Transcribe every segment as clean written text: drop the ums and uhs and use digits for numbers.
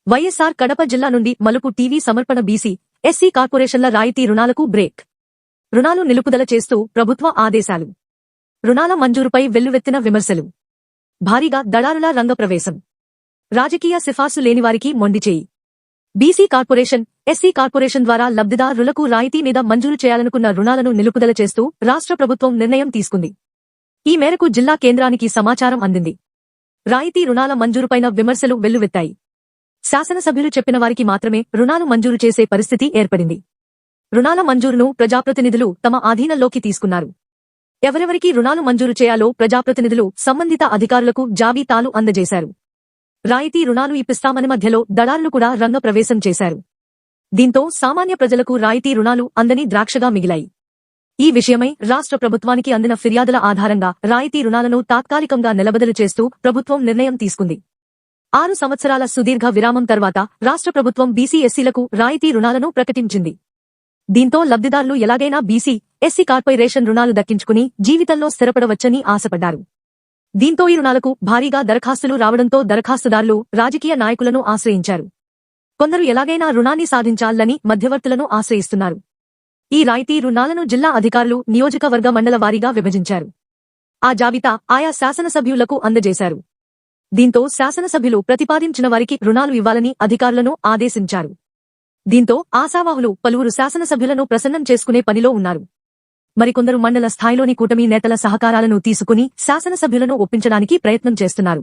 వైఎస్ఆర్ కడప జిల్లా నుండి మలుపు టీవీ సమర్పణ బీసీ, ఎస్సీ కార్పొరేషన్ల రాయితీ రుణాలకు బ్రేక్. రుణాలు నిలుపుదల చేస్తూ ప్రభుత్వ ఆదేశాలు. రుణాల మంజూరుపై వెల్లువెత్తిన విమర్శలు. భారీగా దళారుల రంగప్రవేశం. రాజకీయ సిఫార్సు లేనివారికి మొండిచేయి. బీసీ కార్పొరేషన్, ఎస్సీ కార్పొరేషన్ ద్వారా లబ్ధిదారులకు రాయితీ మీద మంజూరు చేయాలనుకున్న రుణాలను నిలుపుదల చేస్తూ రాష్ట్ర ప్రభుత్వం నిర్ణయం తీసుకుంది. ఈ మేరకు జిల్లా కేంద్రానికి సమాచారం అందింది. రాయితీ రుణాల మంజూరుపైన విమర్శలు వెల్లువెత్తాయి. శాసనసభ్యులు చెప్పిన వారికి మాత్రమే రుణాలు మంజూరు చేసే పరిస్థితి ఏర్పడింది. రుణాల మంజూరును ప్రజాప్రతినిధులు తమ ఆధీనంలోకి తీసుకున్నారు. ఎవరెవరికి రుణాలు మంజూరు చేయాలో ప్రజాప్రతినిధులు సంబంధిత అధికారులకు జాబితాలు అందజేశారు. రాయితీ రుణాలు ఇప్పిస్తామని మధ్యలో దళారులు కూడా రంగప్రవేశం చేశారు. దీంతో సామాన్య ప్రజలకు రాయితీ రుణాలు అందని ద్రాక్షగా మిగిలాయి. ఈ విషయమై రాష్ట్ర ప్రభుత్వానికి అందిన ఫిర్యాదుల ఆధారంగా రాయితీ రుణాలను తాత్కాలికంగా నిలబదలు చేస్తూ ప్రభుత్వం నిర్ణయం తీసుకుంది. 6 సంవత్సరాల సుదీర్ఘ విరామం తర్వాత రాష్ట్ర ప్రభుత్వం బీసీ, ఎస్సీలకు రాయితీ రుణాలను ప్రకటించింది. దీంతో లబ్ధిదారులు ఎలాగైనా బీసీ, ఎస్సీ కార్పొరేషన్ రుణాలు దక్కించుకుని జీవితంలో స్థిరపడవచ్చని ఆశపడ్డారు. దీంతో ఈ రుణాలకు భారీగా దరఖాస్తులు రావడంతో దరఖాస్తుదారులు రాజకీయ నాయకులను ఆశ్రయించారు. కొందరు ఎలాగైనా రుణాన్ని సాధించాలని మధ్యవర్తులను ఆశ్రయిస్తున్నారు. ఈ రాయితీ రుణాలను జిల్లా అధికారులు నియోజకవర్గ మండల వారీగా విభజించారు. ఆ జాబితా ఆయా శాసనసభ్యులకు అందజేశారు. దీంతో శాసనసభ్యులు ప్రతిపాదించిన వారికి రుణాలు ఇవ్వాలని అధికారులను ఆదేశించారు. దీంతో ఆశావాహులు పలువురు శాసనసభ్యులను ప్రసన్నం చేసుకునే పనిలో ఉన్నారు. మరికొందరు మండల స్థాయిలోని కూటమి నేతల సహకారాలను తీసుకుని శాసనసభ్యులను ఒప్పించడానికి ప్రయత్నం చేస్తున్నారు.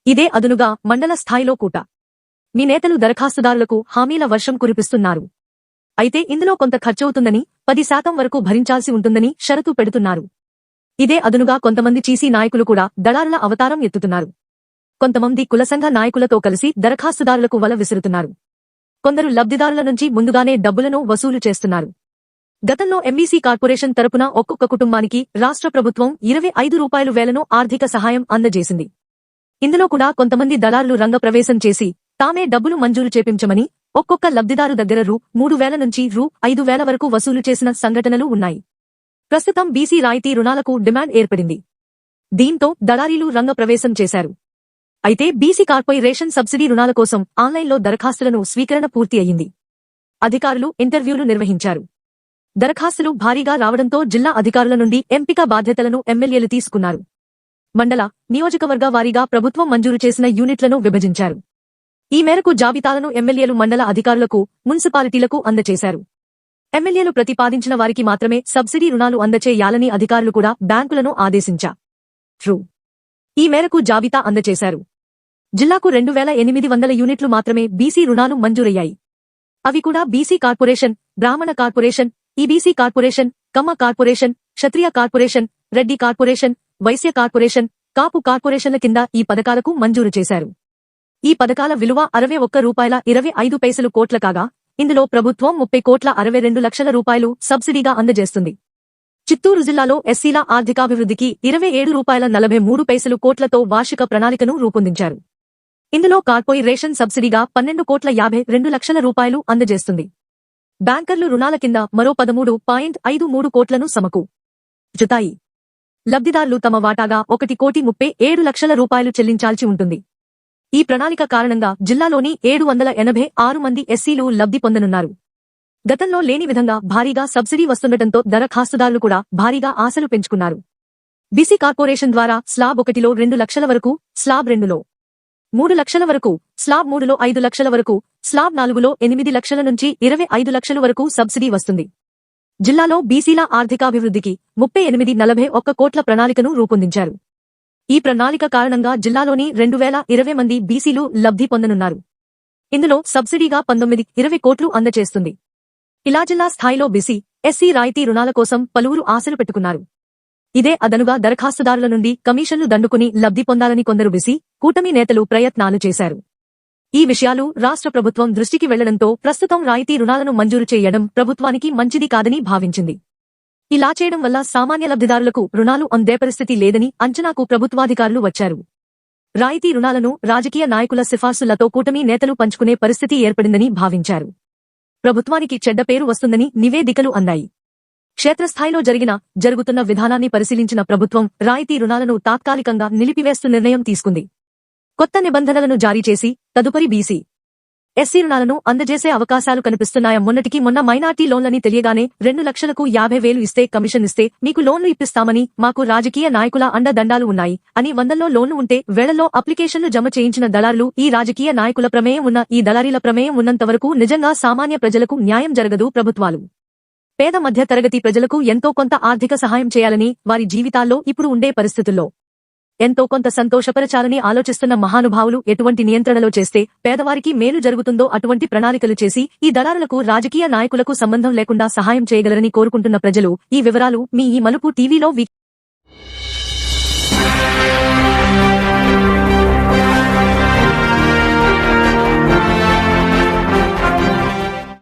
ఇదే అదునుగా మండల స్థాయిలో మీ నేతలు దరఖాస్తుదారులకు హామీల వర్షం కురిపిస్తున్నారు. అయితే ఇందులో కొంత ఖర్చవుతుందని, 10% వరకు భరించాల్సి ఉంటుందని షరతు పెడుతున్నారు. ఇదే అదునుగా కొంతమంది చీసీ నాయకులు కూడా దళారుల అవతారం ఎత్తుతున్నారు. కొంతమంది కులసంఘ నాయకులతో కలిసి దరఖాస్తుదారులకు వల విసురుతున్నారు. కొందరు లబ్ధిదారుల నుంచి ముందుగానే డబ్బులను వసూలు చేస్తున్నారు. గతంలో ఎంబీసీ కార్పొరేషన్ తరపున ఒక్కొక్క కుటుంబానికి రాష్ట్ర ప్రభుత్వం 25 రూపాయలు వేలను ఆర్థిక సహాయం అందజేసింది. ఇందులో కూడా కొంతమంది దళారులు రంగప్రవేశం చేసి తామే డబ్బులు మంజూరు చేపించమని ఒక్కొక్క లబ్ధిదారు దగ్గర రూ. 3,000 నుంచి రూ. 5,000 వరకు వసూలు చేసిన సంఘటనలు ఉన్నాయి. ప్రస్తుతం బీసీ రాయితీ రుణాలకు డిమాండ్ ఏర్పడింది. దీంతో దళారీలు రంగప్రవేశం చేశారు. అయితే బీసీ కార్పొరేషన్ సబ్సిడీ రుణాల కోసం ఆన్లైన్లో దరఖాస్తులను స్వీకరణ పూర్తి అయ్యింది. అధికారులు ఇంటర్వ్యూలు నిర్వహించారు. దరఖాస్తులు భారీగా రావడంతో జిల్లా అధికారుల నుండి ఎంపిక బాధ్యతలను ఎమ్మెల్యేలు తీసుకున్నారు. మండల, నియోజకవర్గ వారీగా ప్రభుత్వం మంజూరు చేసిన యూనిట్లను విభజించారు. ఈ మేరకు జాబితాలను ఎమ్మెల్యేలు మండల అధికారులకు, మున్సిపాలిటీలకు అందజేశారు. ఎమ్మెల్యేలు ప్రతిపాదించిన వారికి మాత్రమే సబ్సిడీ రుణాలు అందజేయాలని అధికారులు కూడా బ్యాంకులను ఆదేశించారు. ఈ మేరకు జాబితా అందజేశారు. జిల్లాకు 2,800 యూనిట్లు మాత్రమే బీసీ రుణాలు మంజూరయ్యాయి. అవి కూడా బీసీ కార్పొరేషన్, బ్రాహ్మణ corporation, EBC corporation, Kamma corporation, క్షత్రియ కార్పొరేషన్, రెడ్డి కార్పొరేషన్, వైశ్య కార్పొరేషన్, కాపు కార్పొరేషన్ల కింద ఈ పథకాలకు మంజూరు చేశారు. ఈ పథకాల విలువ రూ. 61.25 కోట్ల కాగా ఇందులో ప్రభుత్వం 30,62,00,000 రూపాయలు సబ్సిడీగా అందజేస్తుంది. చిత్తూరు జిల్లాలో ఎస్సీల ఆర్థికాభివృద్ధికి రూ. 27.43 కోట్లతో వార్షిక ప్రణాళికను రూపొందించారు. ఇందులో కార్పొరేషన్ సబ్సిడీగా 12,52,00,000 రూపాయలు అందజేస్తుంది. బ్యాంకర్లు రుణాల కింద మరో 13.53 కోట్లను సమకూర్చుతాయి. లబ్ధిదారులు తమ వాటాగా 1,37,00,000 రూపాయలు చెల్లించాల్సి ఉంటుంది. ఈ ప్రణాళిక కారణంగా జిల్లాలోని 786 మంది ఎస్సీలు లబ్ధి పొందనున్నారు. గతంలో లేని విధంగా భారీగా సబ్సిడీ వస్తుండటంతో దరఖాస్తుదారులు కూడా భారీగా ఆశలు పెంచుకున్నారు. బీసీ కార్పొరేషన్ ద్వారా స్లాబ్ 1లో 2 లక్షల వరకు, స్లాబ్ 2లో 3 లక్షల వరకు, స్లాబ్ 3లో 5 లక్షల వరకు, స్లాబ్ 4లో 8 లక్షల నుంచి 25 లక్షల వరకు సబ్సిడీ వస్తుంది. జిల్లాలో బీసీల ఆర్థికాభివృద్ధికి 38,41 కోట్ల ప్రణాళికను రూపొందించారు. ఈ ప్రణాళిక కారణంగా జిల్లాలోని 2,020 మంది బీసీలు లబ్ధి పొందనున్నారు. ఇందులో సబ్సిడీగా 19-20 కోట్లు అందజేస్తుంది. ఇలా జిల్లా స్థాయిలో బీసీ, ఎస్సీ రాయితీ రుణాల కోసం పలువురు ఆశలు పెట్టుకున్నారు. ఇదే అదనుగా దరఖాస్తుదారుల నుండి కమిషన్లు దండుకుని లబ్ధి పొందాలని కొందరు బీసీ, కూటమి నేతలు ప్రయత్నాలు చేశారు. ఈ విషయాలు రాష్ట్ర ప్రభుత్వం దృష్టికి వెళ్లడంతో ప్రస్తుతం రాయితీ రుణాలను మంజూరు చేయడం ప్రభుత్వానికి మంచిది కాదని భావించింది. ఇలా చేయడం వల్ల సామాన్య లబ్ధిదారులకు రుణాలు అందే పరిస్థితి లేదని అంచనాకు ప్రభుత్వాధికారులు వచ్చారు. రాయితీ రుణాలను రాజకీయ నాయకుల సిఫార్సులతో కూటమి నేతలు పంచుకునే పరిస్థితి ఏర్పడిందని భావించారు. ప్రభుత్వానికి చెడ్డ పేరు వస్తుందని నివేదికలు అందాయి. క్షేత్రస్థాయిలో జరుగుతున్న విధానాన్ని పరిశీలించిన ప్రభుత్వం రాయితీ రుణాలను తాత్కాలికంగా నిలిపివేస్తూ నిర్ణయం తీసుకుంది. కొత్త నిబంధనలను జారీ చేసి తదుపరి బీసీ, ఎస్సీ రుణాలను అందజేసే అవకాశాలు కనిపిస్తున్నాయా? మొన్నటికి మొన్న మైనార్టీ లోన్లని తెలియగానే 2,50,000 ఇస్తే కమిషన్ ఇస్తే మీకు లోన్లు ఇప్పిస్తామని మాకు రాజకీయ నాయకుల అండదండాలు ఉన్నాయి అని వందల్లో లోన్లు ఉంటే వేళల్లో అప్లికేషన్లు జమ చేయించిన దళారులు ఈ రాజకీయ నాయకుల ప్రమేయం ఉన్న ఈ దళారీల ప్రమేయం ఉన్నంతవరకు నిజంగా సామాన్య ప్రజలకు న్యాయం జరగదు. ప్రభుత్వాలు పేద మధ్య తరగతి ప్రజలకు ఎంతో కొంత ఆర్థిక సహాయం చేయాలని వారి జీవితాల్లో ఇప్పుడు ఉండే పరిస్థితుల్లో ఎంతో కొంత సంతోషపరచాలని ఆలోచిస్తున్న మహానుభావులు ఎటువంటి నియంత్రణలో చేస్తే పేదవారికి మేలు జరుగుతుందో అటువంటి ప్రణాళికలు చేసి ఈ దళారులకు రాజకీయ నాయకులకు సంబంధం లేకుండా సహాయం చేయగలరని కోరుకుంటున్న ప్రజలు ఈ వివరాలు మీ ఈ మలుపు టీవీలో